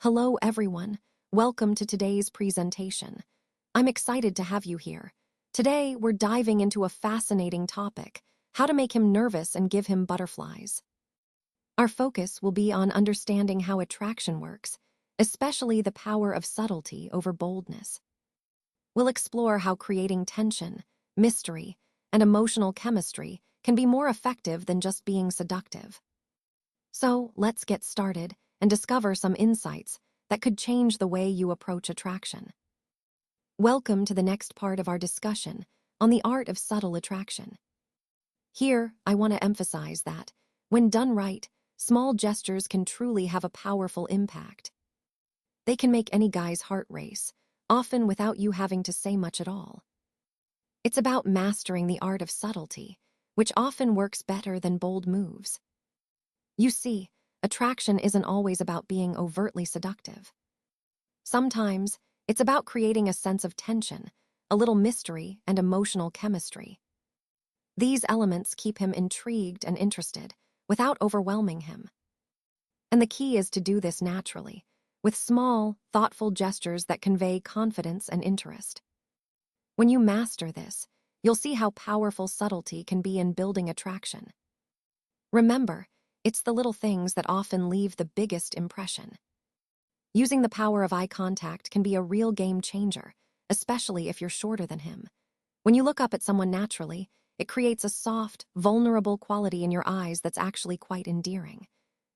Hello, everyone. Welcome to today's presentation. I'm excited to have you here. Today, we're diving into a fascinating topic: how to make him nervous and give him butterflies. Our focus will be on understanding how attraction works, especially the power of subtlety over boldness. We'll explore how creating tension, mystery, and emotional chemistry can be more effective than just being seductive. So, let's get started and discover some insights that could change the way you approach attraction. Welcome to the next part of our discussion on the art of subtle attraction. Here, I want to emphasize that, when done right, small gestures can truly have a powerful impact. They can make any guy's heart race, often without you having to say much at all. It's about mastering the art of subtlety, which often works better than bold moves. You see, attraction isn't always about being overtly seductive. Sometimes, it's about creating a sense of tension, a little mystery, and emotional chemistry. These elements keep him intrigued and interested, without overwhelming him. And the key is to do this naturally, with small, thoughtful gestures that convey confidence and interest. When you master this, you'll see how powerful subtlety can be in building attraction. Remember, it's the little things that often leave the biggest impression. Using the power of eye contact can be a real game changer, especially if you're shorter than him. When you look up at someone naturally, it creates a soft, vulnerable quality in your eyes that's actually quite endearing.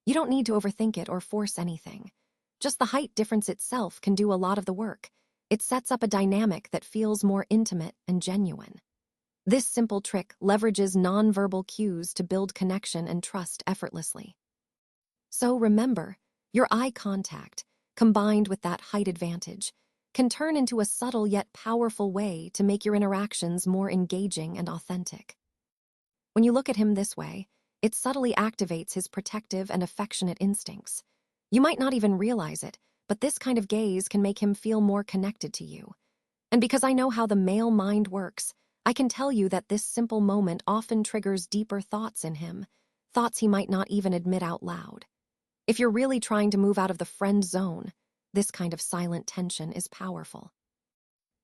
You don't need to overthink it or force anything. Just the height difference itself can do a lot of the work. It sets up a dynamic that feels more intimate and genuine. This simple trick leverages nonverbal cues to build connection and trust effortlessly. So remember, your eye contact, combined with that height advantage, can turn into a subtle yet powerful way to make your interactions more engaging and authentic. When you look at him this way, it subtly activates his protective and affectionate instincts. You might not even realize it, but this kind of gaze can make him feel more connected to you. And because I know how the male mind works, I can tell you that this simple moment often triggers deeper thoughts in him, thoughts he might not even admit out loud. If you're really trying to move out of the friend zone, this kind of silent tension is powerful.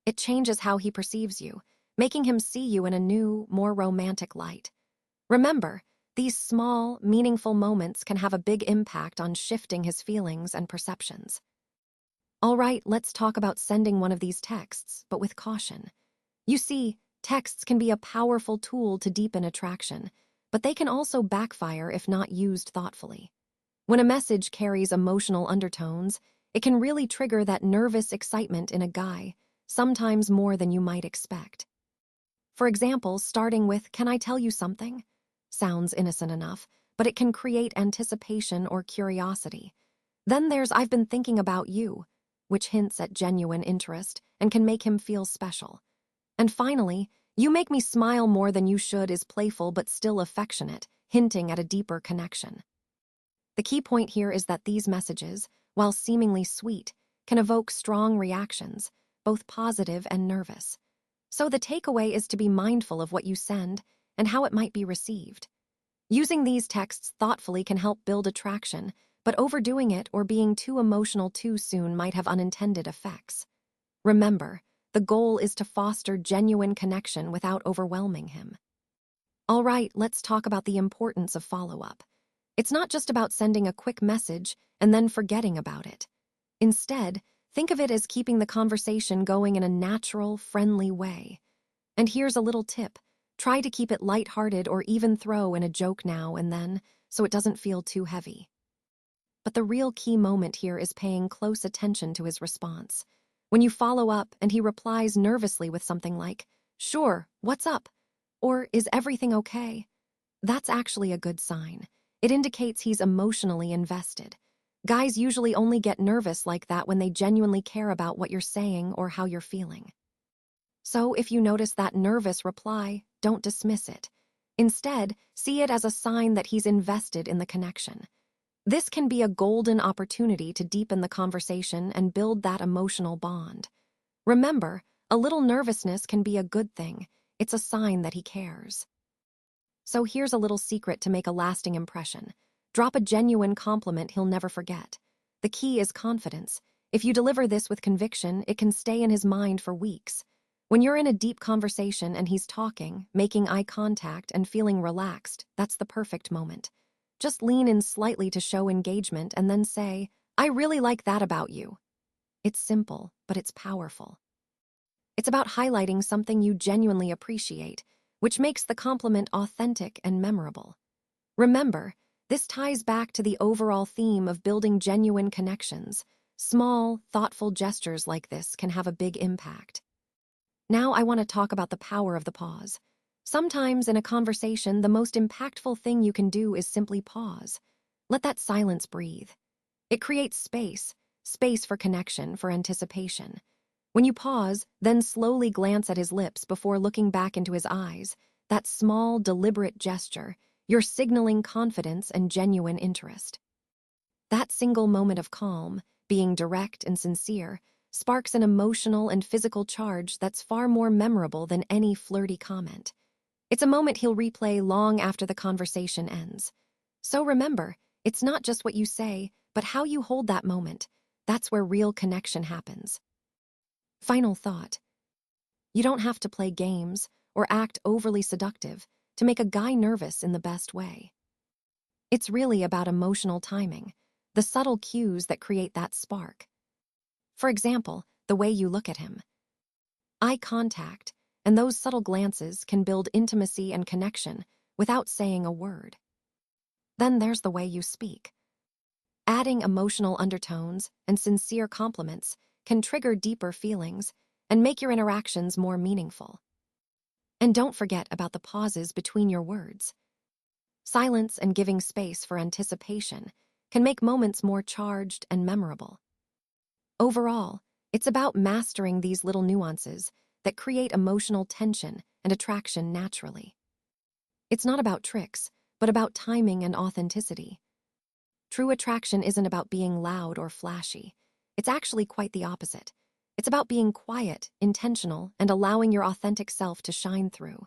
It changes how he perceives you, making him see you in a new, more romantic light. Remember, these small, meaningful moments can have a big impact on shifting his feelings and perceptions. All right, let's talk about sending one of these texts, but with caution. You see, texts can be a powerful tool to deepen attraction, but they can also backfire if not used thoughtfully. When a message carries emotional undertones, it can really trigger that nervous excitement in a guy, sometimes more than you might expect. For example, starting with, "Can I tell you something?" sounds innocent enough, but it can create anticipation or curiosity. Then there's, "I've been thinking about you," which hints at genuine interest and can make him feel special. And finally, "You make me smile more than you should" is playful but still affectionate, hinting at a deeper connection. The key point here is that these messages, while seemingly sweet, can evoke strong reactions, both positive and nervous. So the takeaway is to be mindful of what you send and how it might be received. Using these texts thoughtfully can help build attraction, but overdoing it or being too emotional too soon might have unintended effects. Remember, the goal is to foster genuine connection without overwhelming him. All right, let's talk about the importance of follow-up. It's not just about sending a quick message and then forgetting about it. Instead, think of it as keeping the conversation going in a natural, friendly way. And here's a little tip: try to keep it lighthearted or even throw in a joke now and then, so it doesn't feel too heavy. But the real key moment here is paying close attention to his response. When you follow up and he replies nervously with something like, "Sure, what's up?" or "Is everything okay?" that's actually a good sign. It indicates he's emotionally invested. Guys usually only get nervous like that when they genuinely care about what you're saying or how you're feeling. So if you notice that nervous reply, don't dismiss it. Instead, see it as a sign that he's invested in the connection. This can be a golden opportunity to deepen the conversation and build that emotional bond. Remember, a little nervousness can be a good thing. It's a sign that he cares. So here's a little secret to make a lasting impression. Drop a genuine compliment he'll never forget. The key is confidence. If you deliver this with conviction, it can stay in his mind for weeks. When you're in a deep conversation and he's talking, making eye contact, and feeling relaxed, that's the perfect moment. Just lean in slightly to show engagement and then say, "I really like that about you." It's simple, but it's powerful. It's about highlighting something you genuinely appreciate, which makes the compliment authentic and memorable. Remember, this ties back to the overall theme of building genuine connections. Small, thoughtful gestures like this can have a big impact. Now I want to talk about the power of the pause. Sometimes in a conversation, the most impactful thing you can do is simply pause. Let that silence breathe. It creates space for connection, for anticipation. When you pause, then slowly glance at his lips before looking back into his eyes, that small, deliberate gesture, you're signaling confidence and genuine interest. That single moment of calm, being direct and sincere, sparks an emotional and physical charge that's far more memorable than any flirty comment. It's a moment he'll replay long after the conversation ends. So remember, it's not just what you say, but how you hold that moment. That's where real connection happens. Final thought. You don't have to play games or act overly seductive to make a guy nervous in the best way. It's really about emotional timing, the subtle cues that create that spark. For example, the way you look at him. Eye contact and those subtle glances can build intimacy and connection without saying a word. Then there's the way you speak. Adding emotional undertones and sincere compliments can trigger deeper feelings and make your interactions more meaningful. And don't forget about the pauses between your words. Silence and giving space for anticipation can make moments more charged and memorable. Overall, it's about mastering these little nuances that create emotional tension and attraction naturally. It's not about tricks, but about timing and authenticity. True attraction isn't about being loud or flashy. It's actually quite the opposite. It's about being quiet, intentional, and allowing your authentic self to shine through.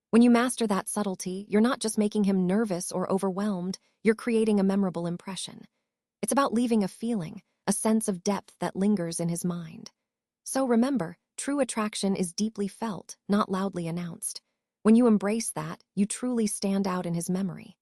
When you master that subtlety, you're not just making him nervous or overwhelmed, you're creating a memorable impression. It's about leaving a feeling, a sense of depth that lingers in his mind. So remember, true attraction is deeply felt, not loudly announced. When you embrace that, you truly stand out in his memory.